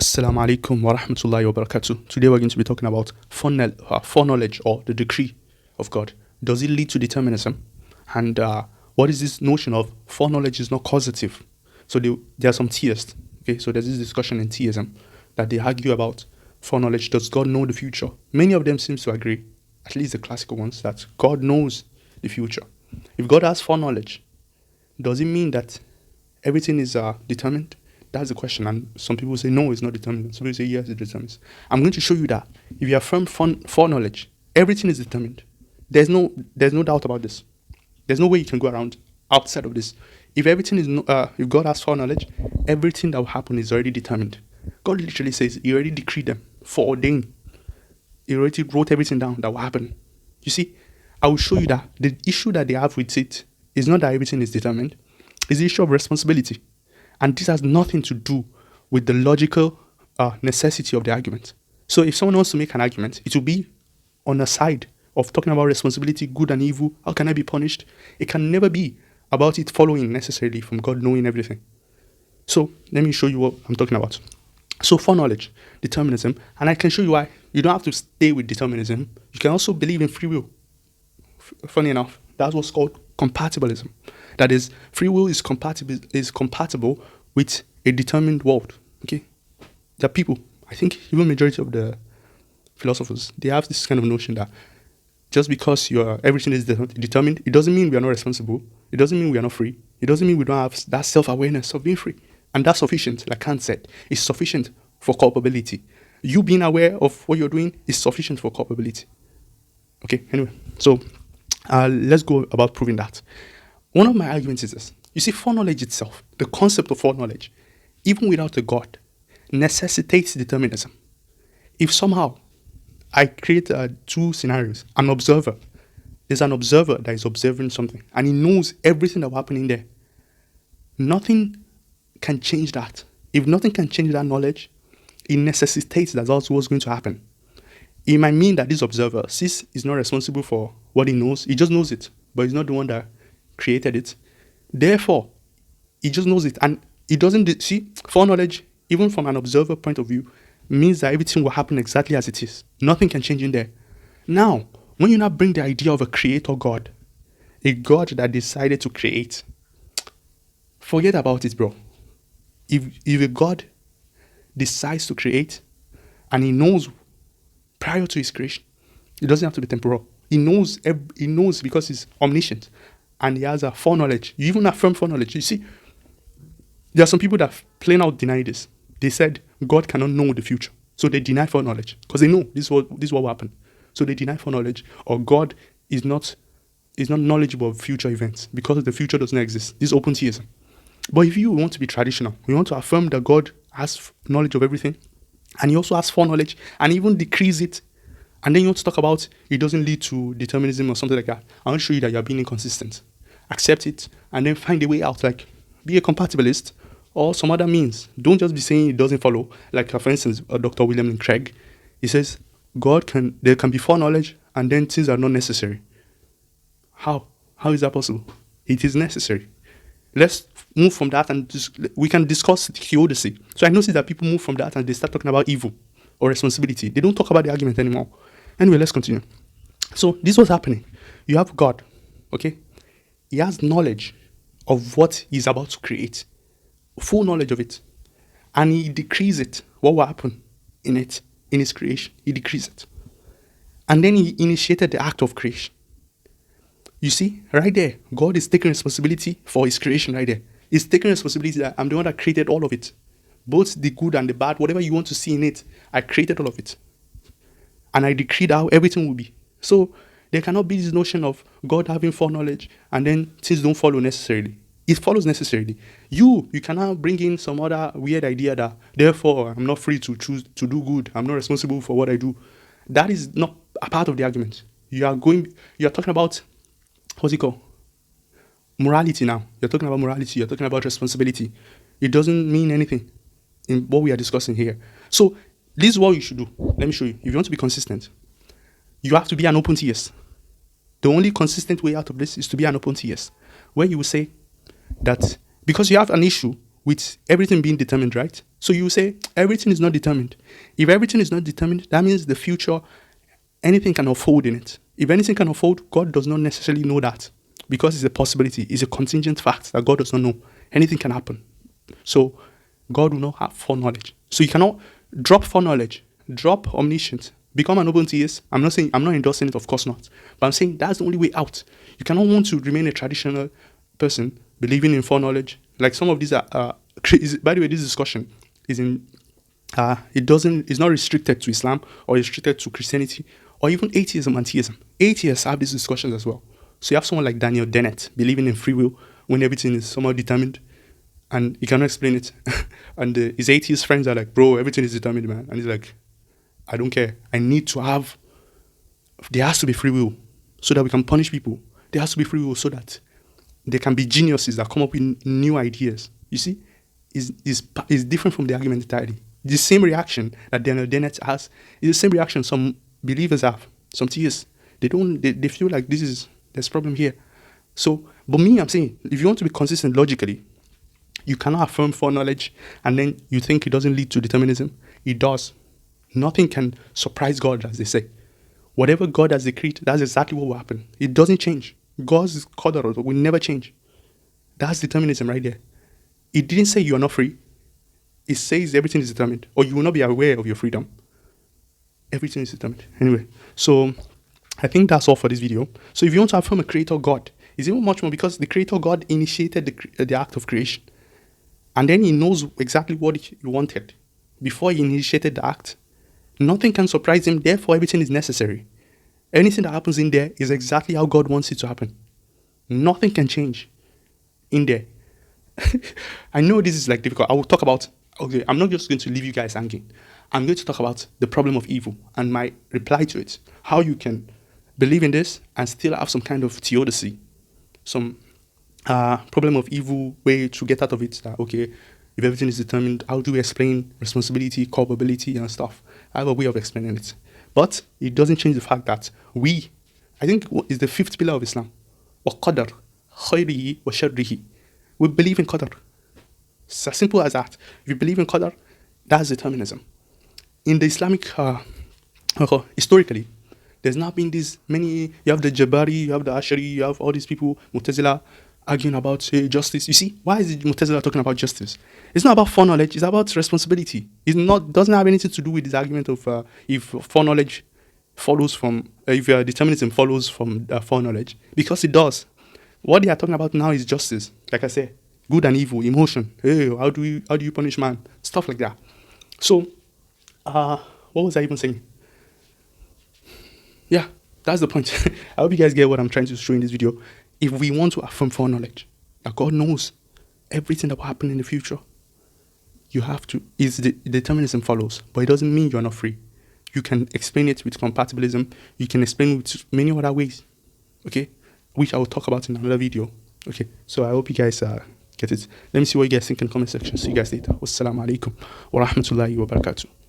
Assalamu alaikum wa rahmatullahi wa barakatuh. Today we're going to be talking about foreknowledge or the decree of God. Does it lead to determinism? And what is this notion of foreknowledge is not causative? So there are some theists. Okay, so there's this discussion in theism that they argue about foreknowledge. Does God know the future? Many of them seem to agree, at least the classical ones, that God knows the future. If God has foreknowledge, does it mean that everything is determined? That's the question. And some people say, no, it's not determined. Some people say, yes, it determines. I'm going to show you that if you affirm foreknowledge, everything is determined. There's no doubt about this. There's no way you can go around outside of this. If everything is, if God has foreknowledge, everything that will happen is already determined. God literally says he already decreed them, foreordained. He already wrote everything down that will happen. You see, I will show you that the issue that they have with it is not that everything is determined. It's the issue of responsibility. And this has nothing to do with the logical necessity of the argument. So if someone wants to make an argument, it will be on the side of talking about responsibility, good and evil, how can I be punished? It can never be about it following necessarily from God knowing everything. So let me show you what I'm talking about. So foreknowledge, determinism, and I can show you why. You don't have to stay with determinism. You can also believe in free will. Funny enough, that's what's called compatibilism. That is, free will is compatible with a determined world. Okay, there are people, I think even majority of the philosophers, they have this kind of notion that just because everything is determined, it doesn't mean we are not responsible. It doesn't mean we are not free. It doesn't mean we don't have that self-awareness of being free. And that's sufficient, like Kant said. It's sufficient for culpability. You being aware of what you're doing is sufficient for culpability. Okay, anyway, so let's go about proving that. One of my arguments is this. You see, foreknowledge itself, the concept of foreknowledge, even without a God, necessitates determinism. If somehow I create two scenarios, an observer, there's an observer that is observing something, and he knows everything that will happen in there. Nothing can change that. If nothing can change that knowledge, it necessitates that that's what's going to happen. It might mean that this observer, since he's not responsible for what he knows, he just knows it, but he's not the one that created it. Therefore, he just knows it, and he doesn't see foreknowledge, even from an observer point of view, means that everything will happen exactly as it is. Nothing can change in there. Now, when you now bring the idea of a creator God, a God that decided to create, forget about it, bro. If a God decides to create, and he knows prior to his creation, it doesn't have to be temporal. He knows because he's omniscient. And he has a foreknowledge. You even affirm foreknowledge. You see, there are some people that plain out deny this. They said God cannot know the future. So they deny foreknowledge. Because they know this is what will happen. So they deny foreknowledge. Or God is not knowledgeable of future events because the future doesn't exist. This is open theism. But if you want to be traditional, you want to affirm that God has knowledge of everything, and he also has foreknowledge, and even decrees it, and then you want to talk about it doesn't lead to determinism or something like that, I want to show you that you're being inconsistent. Accept it, and then find a way out, like be a compatibilist or some other means. Don't just be saying it doesn't follow. Like, for instance, Dr. William Lane Craig, he says, there can be foreknowledge, and then things are not necessary. How? How is that possible? It is necessary. Let's move from that, and we can discuss theodicy. So I notice that people move from that, and they start talking about evil or responsibility. They don't talk about the argument anymore. Anyway, let's continue. So this was happening. You have God, okay? He has knowledge of what he's about to create, full knowledge of it. And he decrees it, what will happen in it, in his creation. He decrees it. And then he initiated the act of creation. You see, right there, God is taking responsibility for his creation right there. He's taking responsibility that I'm the one that created all of it. Both the good and the bad, whatever you want to see in it, I created all of it. And I decreed how everything will be. So there cannot be this notion of God having foreknowledge and then things don't follow necessarily. It follows necessarily. You cannot bring in some other weird idea that therefore I'm not free to choose to do good. I'm not responsible for what I do. That is not a part of the argument. You are talking about, what's it called? Morality now. You're talking about morality. You're talking about responsibility. It doesn't mean anything in what we are discussing here. So this is what you should do. Let me show you. If you want to be consistent, you have to be an open theist. The only consistent way out of this is to be an open theist, where you will say that because you have an issue with everything being determined, right? So you say everything is not determined. If everything is not determined, that means the future, anything can unfold in it. If anything can unfold, God does not necessarily know that, because it's a possibility. It's a contingent fact that God does not know. Anything can happen. So God will not have foreknowledge. So you cannot drop foreknowledge, drop omniscience, become an open theist. I'm not endorsing it, of course not. But I'm saying that's the only way out. You cannot want to remain a traditional person believing in foreknowledge. Like some of these are crazy. By the way, this discussion is in it's not restricted to Islam or restricted to Christianity or even atheism and theism. Atheists have these discussions as well. So you have someone like Daniel Dennett believing in free will when everything is somehow determined and he cannot explain it. And his atheist friends are like, bro, everything is determined, man. And he's like, I don't care. There has to be free will so that we can punish people. There has to be free will so that there can be geniuses that come up with new ideas. You see, is different from the argument entirely. The same reaction that Daniel Dennett has is the same reaction some believers have, some theists. They feel like there's a problem here. So, but me, I'm saying, if you want to be consistent logically, you cannot affirm foreknowledge and then you think it doesn't lead to determinism. It does. Nothing can surprise God, as they say. Whatever God has decreed, that's exactly what will happen. It doesn't change. God's qadar will never change. That's determinism right there. It didn't say you are not free. It says everything is determined, or you will not be aware of your freedom. Everything is determined. Anyway, so I think that's all for this video. So if you want to affirm a creator God, it's even much more, because the creator God initiated the act of creation. And then he knows exactly what he wanted before he initiated the act. Nothing can surprise him, therefore everything is necessary. Anything that happens in there is exactly how God wants it to happen. Nothing can change in there. I know this is like difficult. I will talk about, okay, I'm not just going to leave you guys hanging. I'm going to talk about the problem of evil and my reply to it. How you can believe in this and still have some kind of theodicy, some problem of evil way to get out of it. That, okay, if everything is determined, how do we explain responsibility, culpability and stuff? I have a way of explaining it. But it doesn't change the fact that I think it's the fifth pillar of Islam. وَقَدَرْ خَيْرِهِ وَشَرِّهِ. We believe in qadar. It's as simple as that. If you believe in qadar, that's determinism. In the Islamic, historically, there's not been these many, you have the Jabari, you have the Ashari, you have all these people, Mu'tazila, arguing about justice. You see, why is Mu'tazila talking about justice? It's not about foreknowledge, it's about responsibility. Doesn't have anything to do with this argument of if foreknowledge follows from, if determinism follows from foreknowledge, because it does. What they are talking about now is justice. Like I said, good and evil, emotion. Hey, how do you punish man? Stuff like that. So, what was I even saying? Yeah, that's the point. I hope you guys get what I'm trying to show in this video. If we want to affirm foreknowledge, that God knows everything that will happen in the future, you have to, determinism follows, but it doesn't mean you're not free. You can explain it with compatibilism. You can explain it with many other ways, okay, which I will talk about in another video. Okay, so I hope you guys get it. Let me see what you guys think in the comment section. See you guys later. Wassalamu alaikum wa rahmatullahi wa barakatuh.